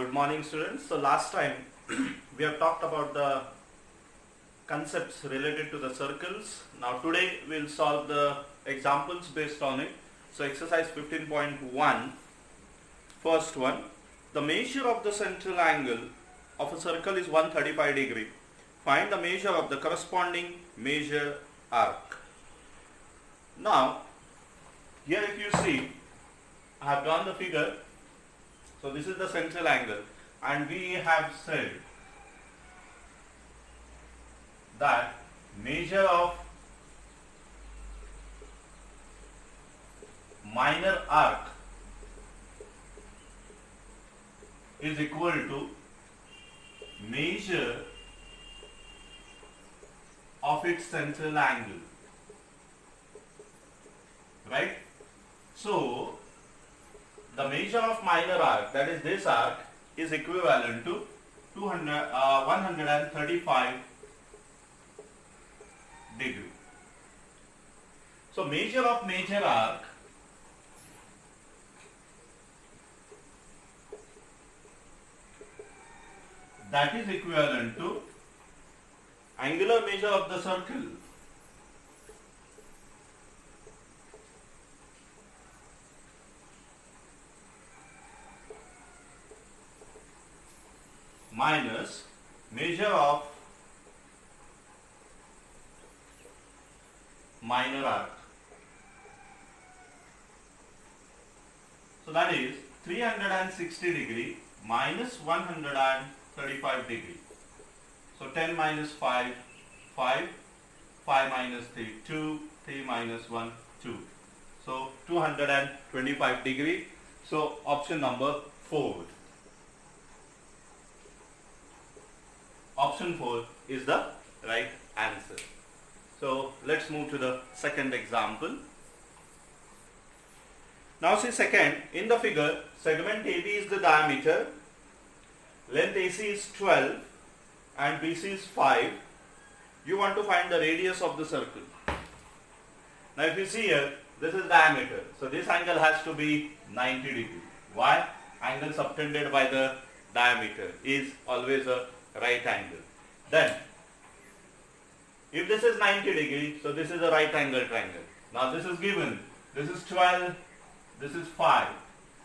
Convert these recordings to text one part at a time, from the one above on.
Good morning, students. So last time we have talked about the concepts related to the circles. Now today we will solve the examples based on it. So exercise 15.1, first one, the measure of the central angle of a circle is 135 degree. Find the measure of the corresponding measure arc. Now here if you see, I have drawn the figure. So this is the central angle, and we have said that measure of minor arc is equal to measure of its central angle, right? So the measure of minor arc, that is this arc, is equivalent to 135 degree. So measure of major arc that is equivalent to angular measure of the circle minus measure of minor arc. So that is 360 degree minus 135 degree. So 10 minus 5, 5, 5 minus 3, 2, 3 minus 1, 2. So 225 degree. So option number 4. Option 4 is the right answer. So let's move to the second example. Now see second, in the figure, segment AB is the diameter, length AC is 12 and BC is 5. You want to find the radius of the circle. Now if you see here, this is diameter. So this angle has to be 90 degree. Why? Angle subtended by the diameter is always a right angle. Then if this is 90 degree, so this is a right angle triangle. Now this is given, this is 12, this is 5.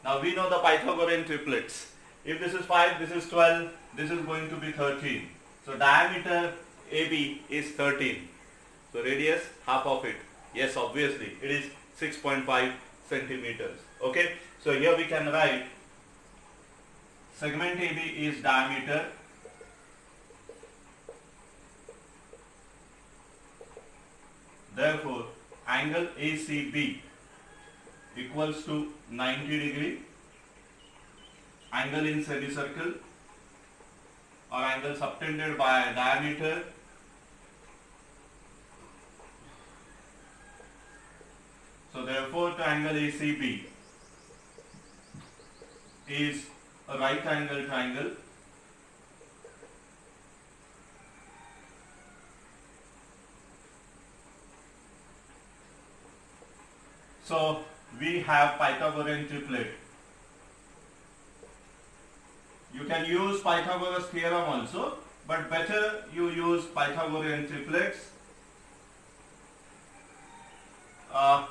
Now we know the Pythagorean triplets. If this is 5, this is 12, this is going to be 13. So diameter AB is 13. So radius, half of it. Yes, obviously it is 6.5 centimeters. Okay, so here we can write segment AB is diameter, therefore angle ACB equals to 90 degree, angle in semicircle or angle subtended by diameter so therefore the angle ACB is a right angle triangle so we have Pythagorean triplet. You can use Pythagoras Theorem also, but better you use Pythagorean triplets.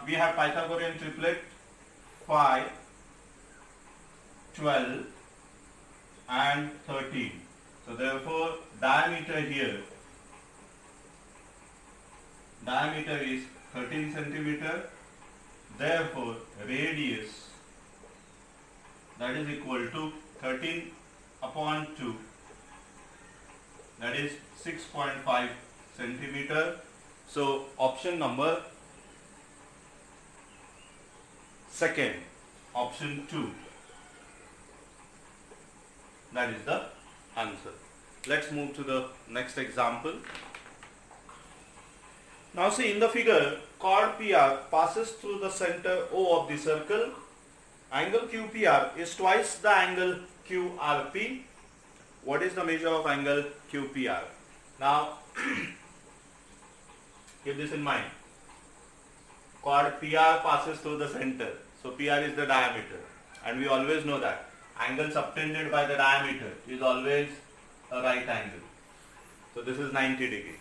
We have Pythagorean triplet 5, 12 and 13. So therefore diameter here, diameter is 13 centimeter. Therefore radius, that is equal to 13 upon 2, that is 6.5 centimeter. So option number second, option 2, that is the answer. Let's move to the next example. Now see in the figure, chord PR passes through the center O of the circle. Angle QPR is twice the angle QRP. What is the measure of angle QPR? Now keep this in mind. Chord PR passes through the center. So PR is the diameter, and we always know that angle subtended by the diameter is always a right angle. So this is 90 degree.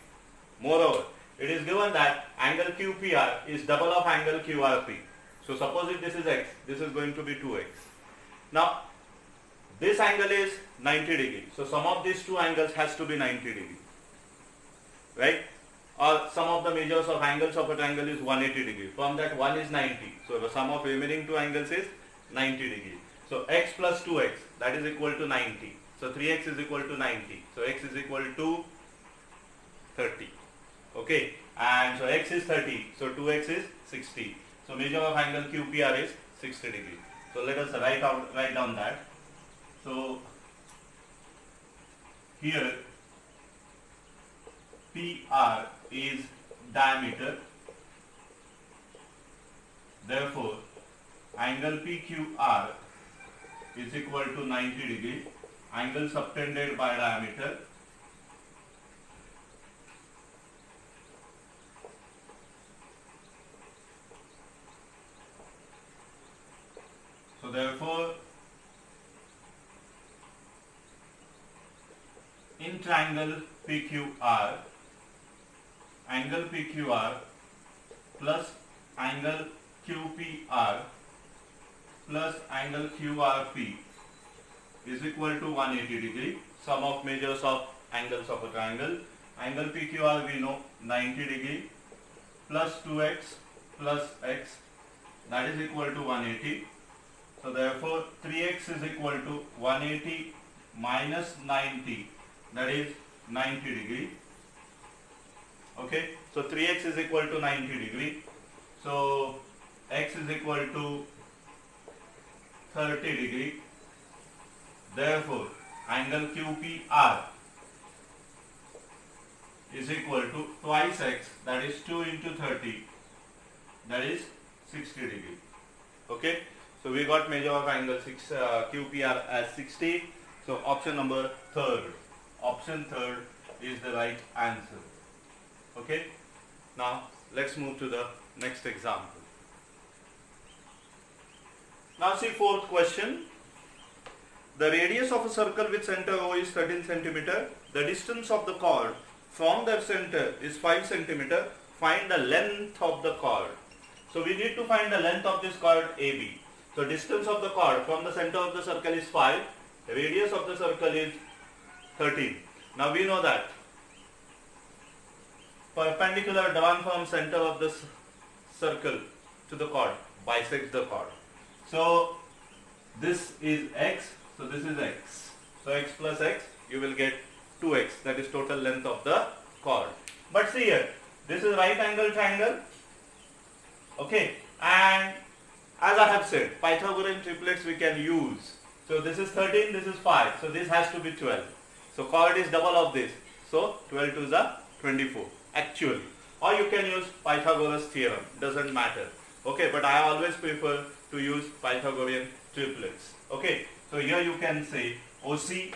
Moreover, it is given that angle QPR is double of angle QRP. So suppose if this is x, this is going to be 2x. Now this angle is 90 degree. So sum of these two angles has to be 90 degree. Right? Or sum of the measures of angles of a triangle is 180 degree. From that one is 90. So the sum of remaining two angles is 90 degree. So x plus 2x, that is equal to 90. So 3x is equal to 90. So x is equal to 30. Okay. And so x is 30. So 2x is 60. So measure of angle QPR is 60 degree. So let us write down that. So here PR is diameter. Therefore, angle PQR is equal to 90 degree. Angle subtended by diameter. So therefore, in triangle PQR, angle PQR plus angle QPR plus angle QRP is equal to 180 degree. Sum of measures of angles of a triangle. Angle PQR we know 90 degree plus 2x plus x, that is equal to 180. So therefore 3x is equal to 180 minus 90, that is 90 degree. Okay, so 3x is equal to 90 degree. So x is equal to 30 degree. Therefore angle QPR is equal to twice x, that is 2 into 30, that is 60 degree. Okay, so we got measure of angle QPR as 60. So option number third. Option third is the right answer. Okay. Now let's move to the next example. Now see fourth question. The radius of a circle with center O is 13 centimeter. The distance of the chord from their center is 5 centimeter. Find the length of the chord. So we need to find the length of this chord AB. So distance of the chord from the center of the circle is 5. The radius of the circle is 13. Now we know that perpendicular drawn from center of the circle to the chord bisects the chord. So this is x, so this is x. So x plus x, you will get 2x, that is total length of the chord. But see here, this is right angle triangle. Okay, and as I have said, Pythagorean triplets we can use. So this is 13, this is 5, so this has to be 12. So chord is double of this. So 12 to the 24 actually. Or you can use Pythagoras Theorem, doesn't matter. Okay, but I always prefer to use Pythagorean triplets. Okay, so here you can say OC,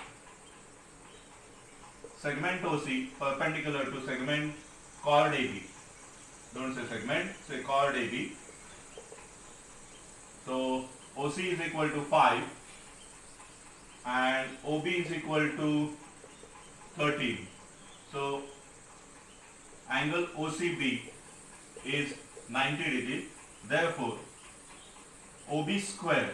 segment OC perpendicular to segment chord AB. Don't say segment, say chord AB. So OC is equal to 5 and OB is equal to 13. So angle OCB is 90 degree. Therefore OB square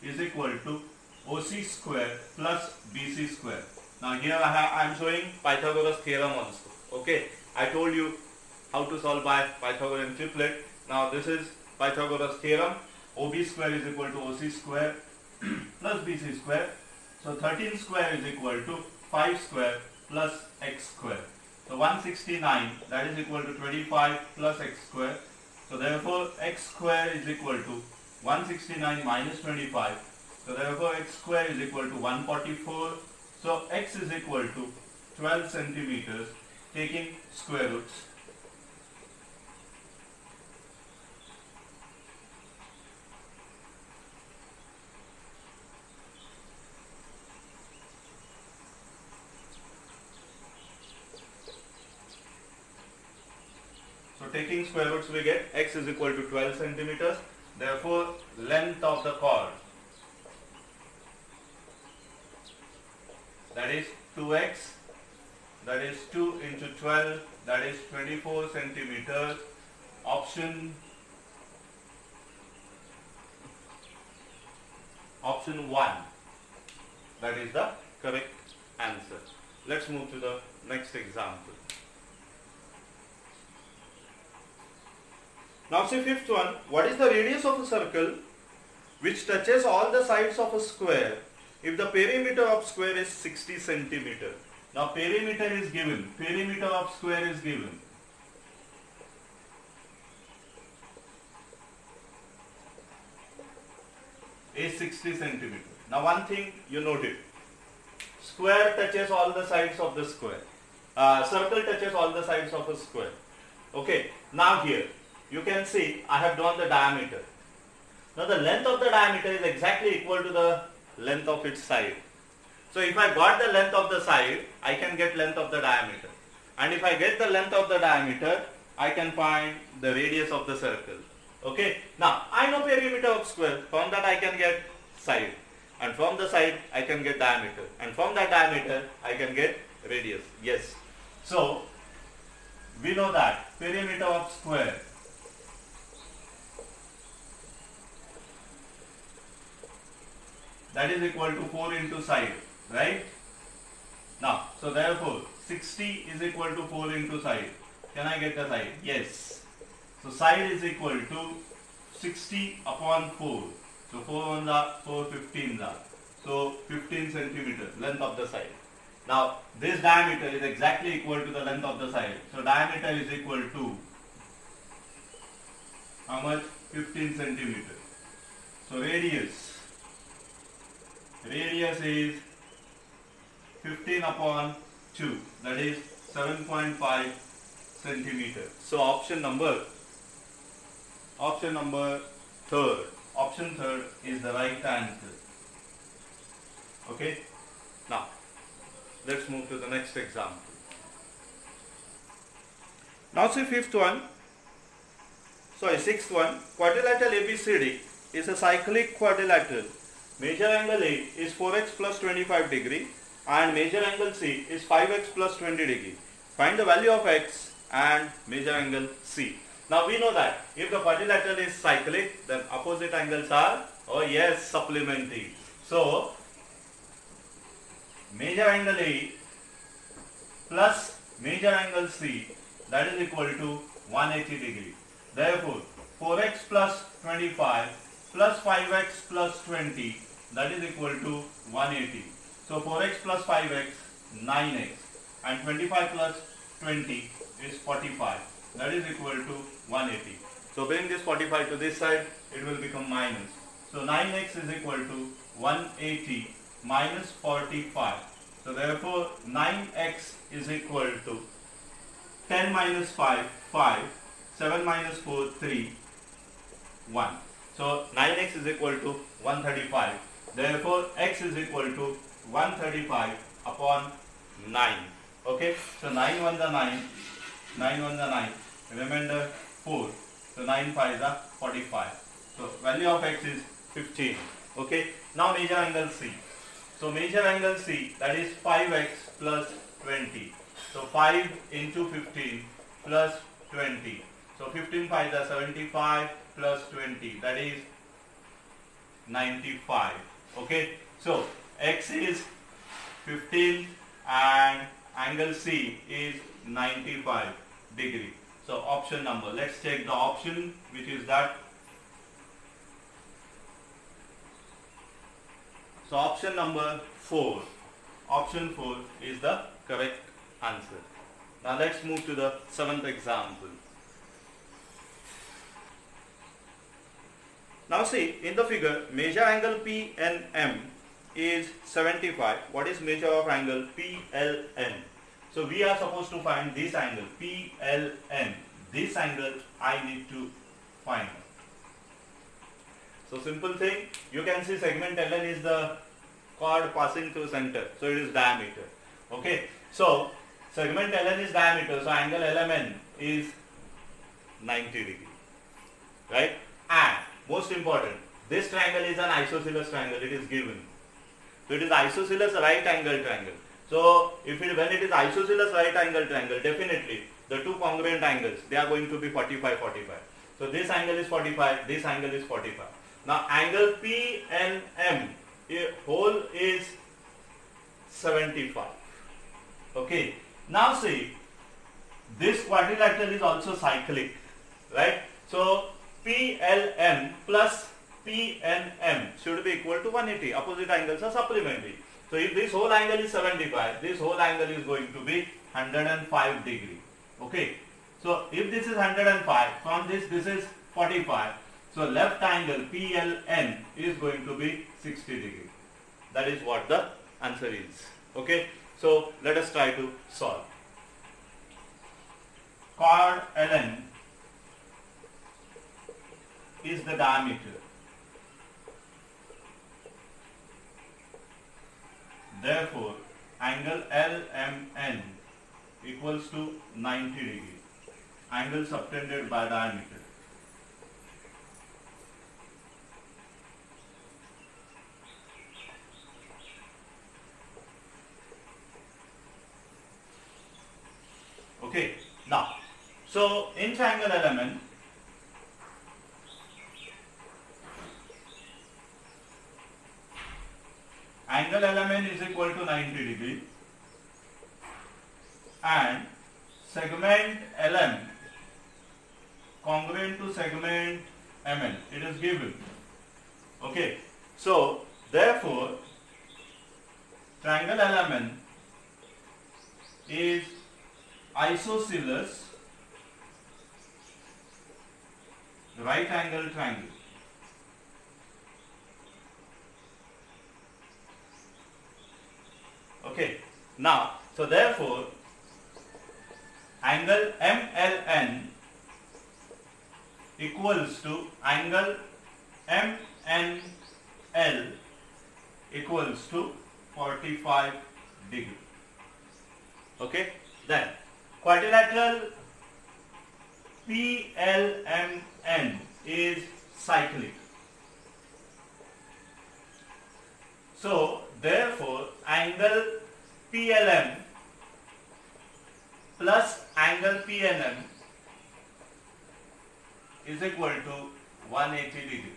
is equal to OC square plus BC square. Now here I am showing Pythagoras theorem also. Okay, I told you how to solve by Pythagorean triplet. Now this is Pythagoras theorem. OB square is equal to OC square plus BC square. So 13 square is equal to 5 square plus x square. So 169, that is equal to 25 plus x square. So therefore x square is equal to 169 minus 25. So therefore x square is equal to 144. So x is equal to 12 centimeters, taking square roots. So taking square roots we get x is equal to 12 centimeters. Therefore, length of the chord, that is 2x, that is 2 into 12, that is 24 centimeters. Option 1, that is the correct answer. Let's move to the next example. Now see fifth one. What is the radius of a circle which touches all the sides of a square if the perimeter of square is 60 centimeter? Now perimeter is given. Perimeter of square is given. Is 60 centimeter. Now one thing you noted. Square touches all the sides of the square. Circle touches all the sides of a square. Okay. Now here you can see I have drawn the diameter. Now the length of the diameter is exactly equal to the length of its side. So if I got the length of the side, I can get length of the diameter. And if I get the length of the diameter, I can find the radius of the circle. Okay. Now I know perimeter of square. From that I can get side. And from the side I can get diameter. And from that diameter I can get radius. Yes. So we know that perimeter of square that is equal to 4 into side, right? Now, so therefore 60 is equal to 4 into side. Can I get the side? Yes. So side is equal to 60 upon 4. So 4 ones are 4 15s are. So 15 centimeters length of the side. Now this diameter is exactly equal to the length of the side. So diameter is equal to how much? 15 centimeters. So radius is 15 upon 2, that is 7.5 centimeters. So option number third. Option third is the right answer. Okay. Now let's move to the next example. Now see sixth one. Quadrilateral ABCD is a cyclic quadrilateral. Major angle A is 4x plus 25 degree and major angle C is 5x plus 20 degree. Find the value of x and major angle C. Now we know that if the quadrilateral is cyclic, then opposite angles are, oh yes, supplementary. So major angle A plus major angle C, that is equal to 180 degree. Therefore 4x plus 25 plus 5x plus 20, that is equal to 180. So 4x plus 5x, 9x, and 25 plus 20 is 45. That is equal to 180. So bring this 45 to this side, it will become minus. So 9x is equal to 180 minus 45. So therefore 9x is equal to 10 minus 5, 5, 7 minus 4, 3, 1. So 9x is equal to 135. Therefore x is equal to 135 upon 9. Okay. So 9 ones are 9. 9 ones are 9. Remainder 4. So 9 5s are 45. So value of x is 15. Okay. Now major angle C. So major angle C, that is 5x plus 20. So 5 into 15 plus 20. So 15 5s are 75 plus 20. That is 95. Okay. So x is 15 and angle C is 95 degree. So option number, let's check the option, which is that. So option number 4. Option 4 is the correct answer. Now let's move to the 7th example. Now see, in the figure, measure angle PNM is 75. What is measure of angle PLN? So we are supposed to find this angle PLN. This angle I need to find. So simple thing, you can see segment LN is the chord passing through center. So it is diameter. Okay. So segment LN is diameter. So angle LMN is 90 degree. Right? And most important, this triangle is an isosceles triangle, it is given. So it is isosceles right angle triangle. So when it is isosceles right angle triangle, definitely the two congruent angles, they are going to be 45, 45. So this angle is 45, this angle is 45. Now angle PNM whole is 75. Okay. Now see, this quadrilateral is also cyclic, right? So PLM plus PNM should be equal to 180. Opposite angles are supplementary. So if this whole angle is 75, this whole angle is going to be 105 degree. Okay. So if this is 105, from this is 45. So left angle PLN is going to be 60 degree. That is what the answer is. Okay. So let us try to solve. Chord LN is the diameter. Therefore, angle LMN equals to 90 degree. Angle subtended by diameter. Okay. Now, so in triangle LMN, angle LMN is equal to 90 degree and segment LM congruent to segment MN, it is given. Okay. So therefore triangle LMN is isosceles right angle triangle. Okay. Now, so therefore angle MLN equals to angle MNL equals to 45 degree. Okay. Then quadrilateral PLMN is cyclic. So therefore angle PLM plus angle PNM is equal to 180 degree.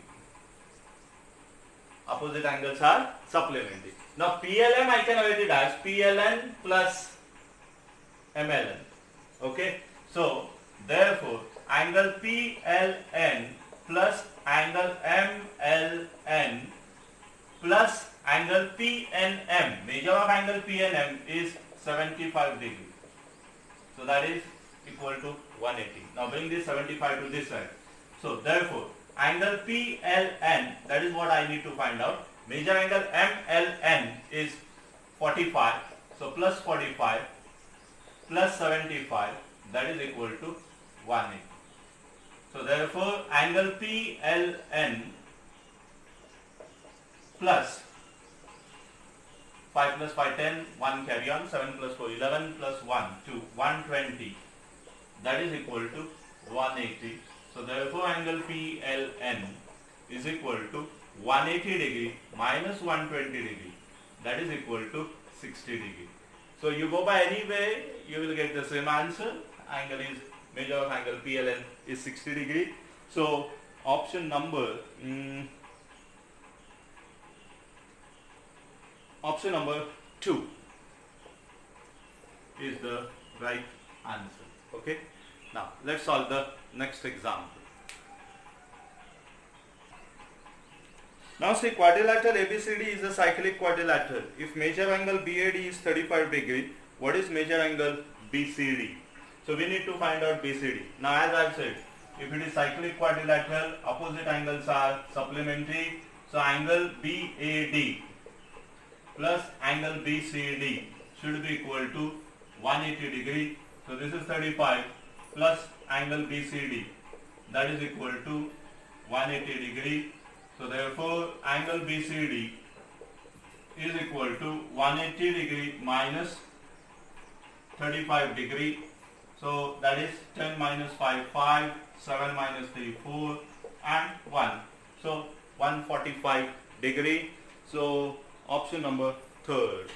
Opposite angles are supplementary. Now PLM I can write it as PLN plus MLN. Okay. So therefore angle PLN plus angle MLN plus angle PNM, measure of angle PNM is 75 degree. So that is equal to 180. Now bring this 75 to this side. So therefore angle PLN, that is what I need to find out. Major angle MLN is 45. So plus 45 plus 75, that is equal to 180. So therefore angle PLN plus 5 plus 5, 10, 1 carry on, 7 plus 4, 11 plus 1, 2, 120, that is equal to 180. So therefore angle PLN is equal to 180 degree minus 120 degree, that is equal to 60 degree. So you go by any way, you will get the same answer. Angle is, measure of angle PLN is 60 degree. So option number 2 is the right answer. Okay. Now let's solve the next example. Now see, quadrilateral ABCD is a cyclic quadrilateral. If measure angle BAD is 35 degree, what is measure angle BCD? So we need to find out BCD. Now as I have said, if it is cyclic quadrilateral, opposite angles are supplementary. So angle BAD plus angle BCD should be equal to 180 degree. So this is 35 plus angle BCD, that is equal to 180 degree. So therefore angle BCD is equal to 180 degree minus 35 degree. So that is 10 minus 5, 5, 7 minus 3, 4 and 1. So 145 degree. So option number third.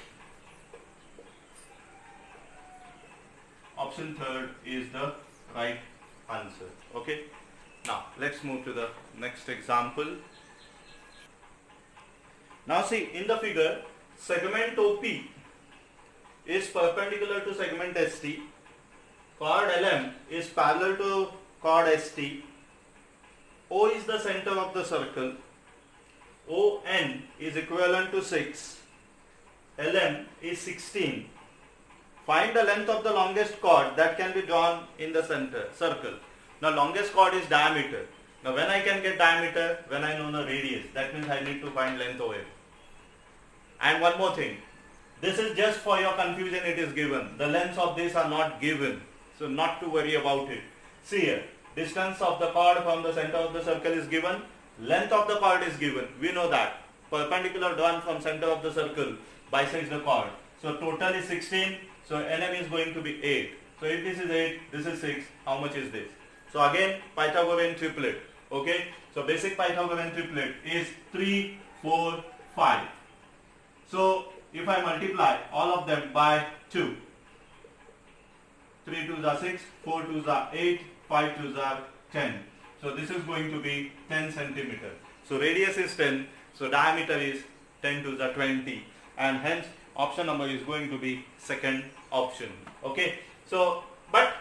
Option third is the right answer. Okay. Now let's move to the next example. Now see, in the figure, segment OP is perpendicular to segment ST. Chord LM is parallel to chord ST. O is the center of the circle. ON is equivalent to 6. LM is 16. Find the length of the longest chord that can be drawn in the circle. Now longest chord is diameter. Now when I can get diameter? When I know the radius. That means I need to find length OM. And one more thing. This is just for your confusion it is given. The lengths of these are not given. So not to worry about it. See here. Distance of the chord from the center of the circle is given. Length of the chord is given. We know that. Perpendicular drawn from center of the circle bisects the chord. So total is 16. So NM is going to be 8. So if this is 8, this is 6. How much is this? So again Pythagorean triplet. Okay. So basic Pythagorean triplet is 3, 4, 5. So if I multiply all of them by 2. 3 2s are 6, 4 2s are 8, 5 2s are 10. So this is going to be 10 centimeter. So radius is 10. So diameter is 10 2s are 20. And hence option number is going to be second option. Okay. So but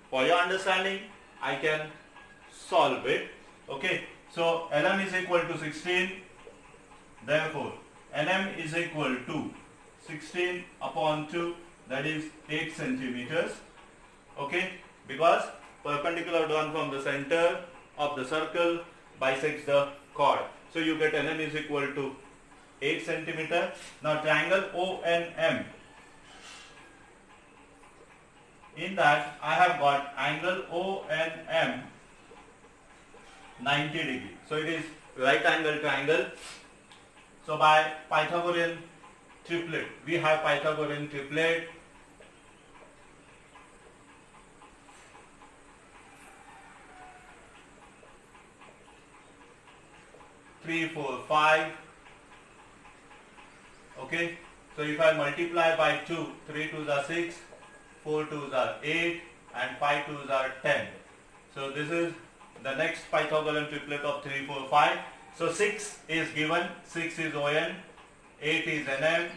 for your understanding I can solve it. Okay. So LM is equal to 16. Therefore NM is equal to 16 upon 2, that is 8 centimeters. Okay, because perpendicular drawn from the center of the circle bisects the chord. So you get NM is equal to 8 centimeter. Now triangle ONM. In that I have got angle ONM 90 degree. So it is right angle triangle. So by Pythagorean triplet, we have Pythagorean triplet. Three, 4, 5. Okay. So if I multiply by 2, 3 2s are 6, 4 2s are 8, and 5 2s are 10. So this is the next Pythagorean triplet of 3, 4, 5. So 6 is given, 6 is ON, 8 is NM.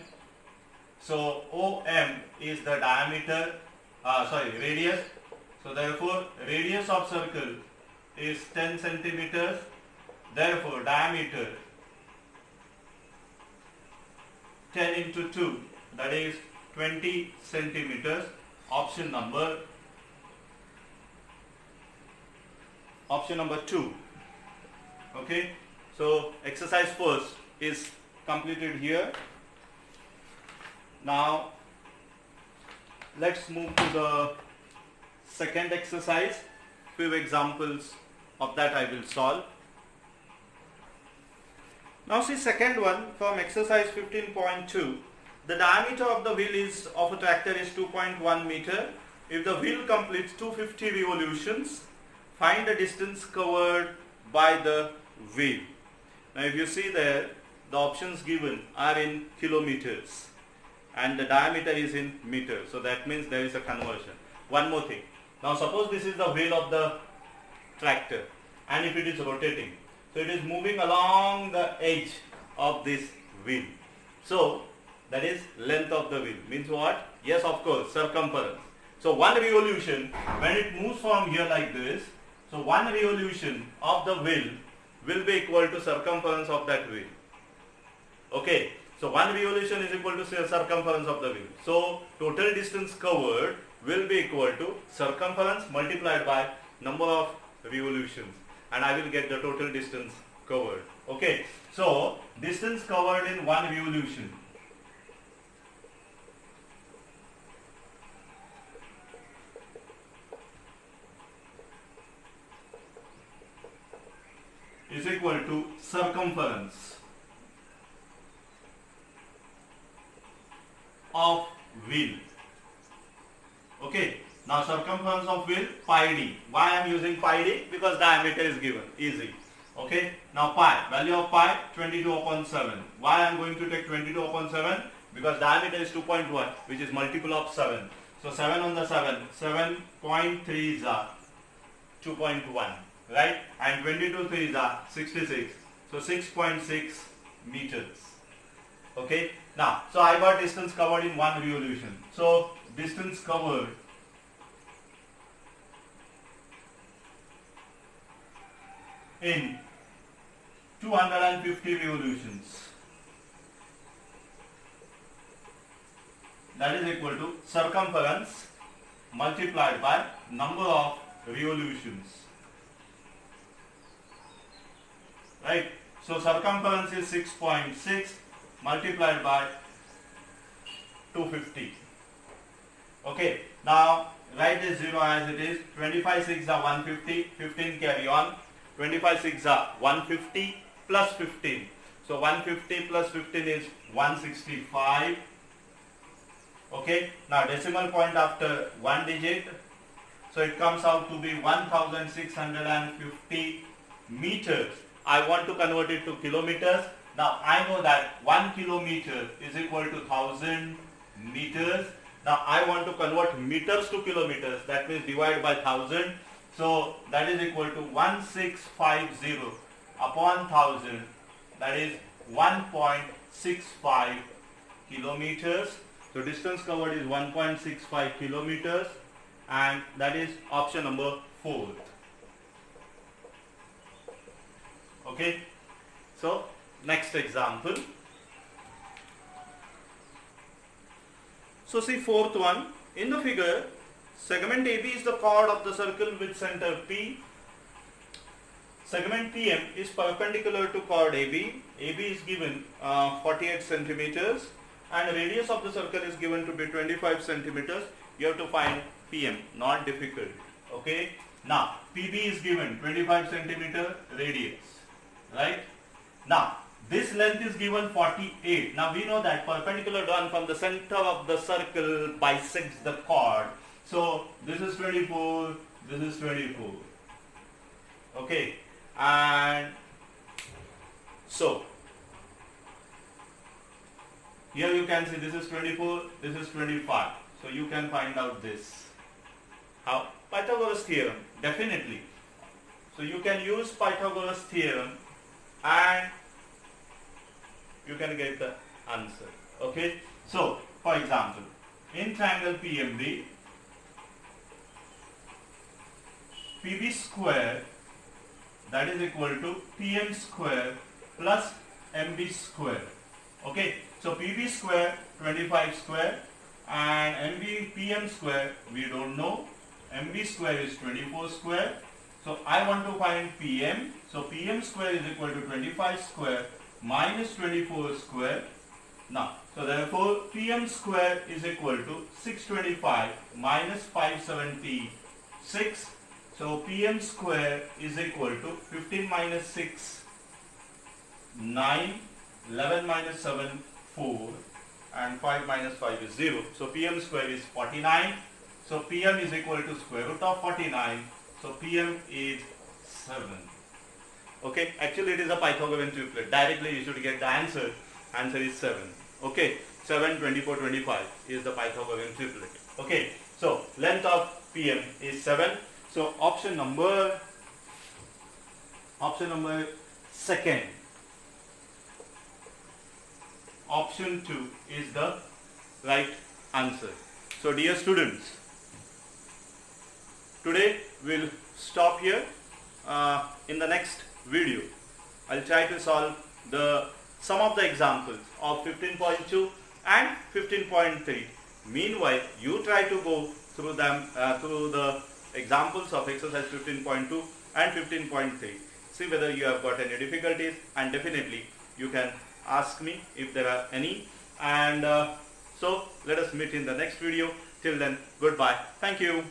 So OM is the diameter, radius. So therefore radius of circle is 10 centimeters. Therefore diameter 10 into 2, that is 20 centimeters. Option number 2. Okay. So exercise first is completed here. Now let's move to the second exercise. Few examples of that I will solve. Now see second one from exercise 15.2. The diameter of the wheel of a tractor is 2.1 meter. If the wheel completes 250 revolutions, find the distance covered by the wheel. Now if you see there, the options given are in kilometers and the diameter is in meters. So that means there is a conversion. One more thing. Now suppose this is the wheel of the tractor and if it is rotating, so it is moving along the edge of this wheel. So that is length of the wheel. Means what? Yes, of course, circumference. So one revolution, when it moves from here like this, so one revolution of the wheel will be equal to circumference of that wheel. Okay, so one revolution is equal to circumference of the wheel. So total distance covered will be equal to circumference multiplied by number of revolutions, and I will get the total distance covered. Okay, so distance covered in one revolution is equal to circumference of wheel. Okay, now circumference of wheel pi d. Why I am using pi d? Because diameter is given. Easy. Okay, now pi, value of pi 22 upon 7. Why I am going to take 22 upon 7? Because diameter is 2.1, which is multiple of 7. So 7 on the 7, 7.3 is 2.1, right? And 22 3 is 66. So 6.6 meters. Okay, now, so I got distance covered in one revolution. So distance covered in 250 revolutions, that is equal to circumference multiplied by number of revolutions, right? So circumference is 6.6 multiplied by 250. Okay, now write this 0 as it is. 25 6 are 150, 15 carry on. 25 6 are 150 plus 15. So 150 plus 15 is 165. Okay, now decimal point after one digit. So it comes out to be 1650 meters. I want to convert it to kilometers. Now I know that 1 kilometer is equal to 1000 meters. Now I want to convert meters to kilometers. That means divide by 1000. So that is equal to 1650 upon 1000. That is 1.65 kilometers. So distance covered is 1.65 kilometers, and that is option number 4. Okay. So next example. So see fourth one. In the figure, segment AB is the chord of the circle with center P. Segment PM is perpendicular to chord AB. AB is given 48 centimeters and radius of the circle is given to be 25 centimeters. You have to find PM, not difficult. Okay. Now PB is given 25 centimeter radius, right? Now this length is given 48. Now we know that perpendicular drawn from the center of the circle bisects the chord. So this is 24, this is 24. Okay, and so here you can see this is 24, this is 25. So you can find out this. How? Pythagoras theorem, definitely. So you can use Pythagoras theorem and you can get the answer. Okay. So for example, in triangle PMD, PB square, that is equal to PM square plus MB square. Okay. So PB square 25 square and PM square we don't know. MB square is 24 square. So I want to find PM. So PM square is equal to 25 square minus 24 square. Now, so therefore PM square is equal to 625 minus 576. So PM square is equal to 15 minus 6, 9, 11 minus 7, 4, and 5 minus 5 is 0. So PM square is 49. So PM is equal to square root of 49. So PM is 7. Okay, actually it is a Pythagorean triplet. Directly you should get the answer. Answer is 7. Okay, 7, 24, 25 is the Pythagorean triplet. Okay, so length of PM is 7. So option number second. Option 2 is the right answer. So dear students, today we'll stop here. In the next video, I'll try to solve some of the examples of 15.2 and 15.3. Meanwhile, you try to go through them through the examples of exercise 15.2 and 15.3. See whether you have got any difficulties, and definitely you can ask me if there are any. And so let us meet in the next video. Till then, goodbye. Thank you.